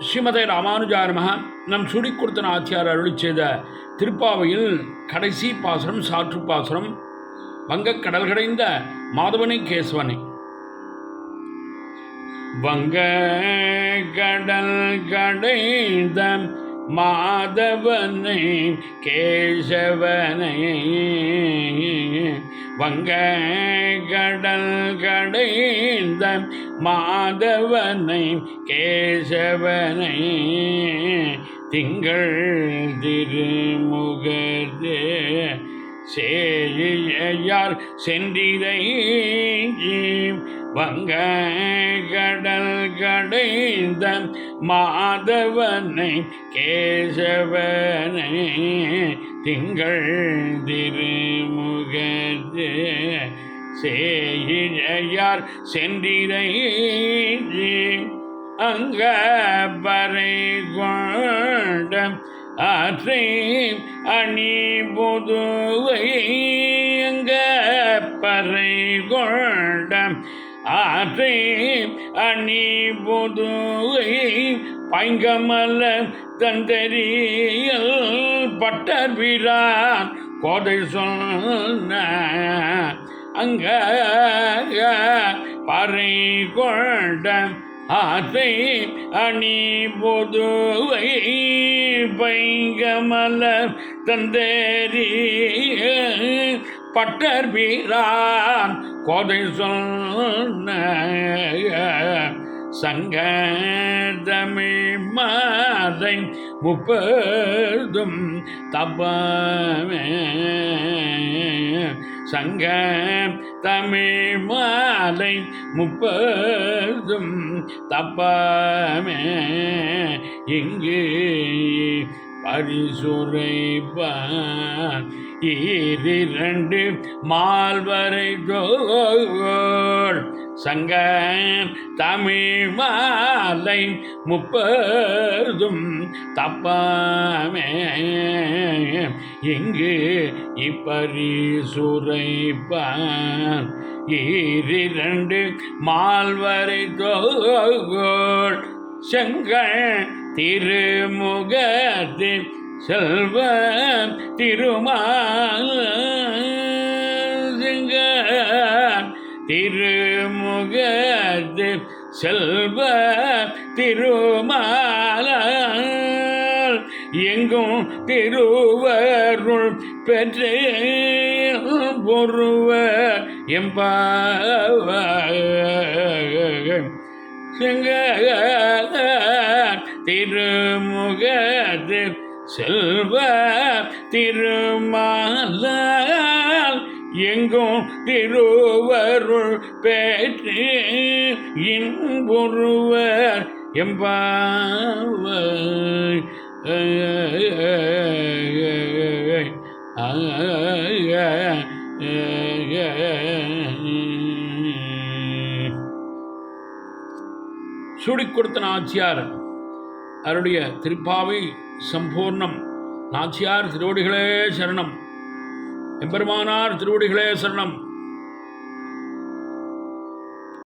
ஸ்ரீமதே ராமானுஜாய நமஹ. நம் சுடிக்குடுத்த நாச்சியார் அருளி செய்த திருப்பாவையில் கடைசி பாசுரம் சாற்று பாசுரம். வங்கக் கடல் கடைந்த மாதவனை கேசவனை. வங்க கடல் கடைந்த மாதவனை கேசவனை. வங்க கடல் கடைந்த மாதவனை கேசவனை. திங்கள் திருமுகதே சேயார் சென்றிதை. வங்க கடல் கடைந்த மாதவனை கேசவனை. திங்கள் திருமுகதே சேயார் சென்றிதை. அங்க பறை கொண்ட ஆற்றை அணி புதுவை. அங்க பறை கொண்ட ஆற்றை அணி புதுவை. பைங்கமல தந்தரியல் பட்டர் வீரான் கோதை சொன்ன. அங்க பறை கொண்ட ஆற்றை அணி பொதுவை. பைங்கமல தந்தேரிய பட்டர் வீரான் கோதை சொன்ன. சங்க தமிழ் மாலை முப்பதும் தப்பமே. சங்க தமிழ் மாலை முப்பதும் தப்பமே. இங்கு பரிசுரைப்பான் ஈரிரண்டு மால்வரை தோள். சங்க தமிழ் மாலை முப்பதும் தப்பாமே. இங்கு இப்பரிசுரைப்பான் ஈரிரண்டு மால்வரை தோள். செங்கள் திருமுகத்து செல்வ திருமால். திருமுகத்து செல்வ திருமால். எங்கும் திருவருள் பெற்று பொருவர் எம்பாவாய். திருமுகத்து செல்வ திருமால். எங்கும் திருவருள் பெற்று இன்பொருவர் எம்பாவாய். சுடிக்குடுத்த நாச்சியார் அவருடைய திருப்பாவை சம்பூர்ணம். நாச்சியார் திருவடிகளே சரணம். எம்பெருமானார் திருவடிகளே சரணம்.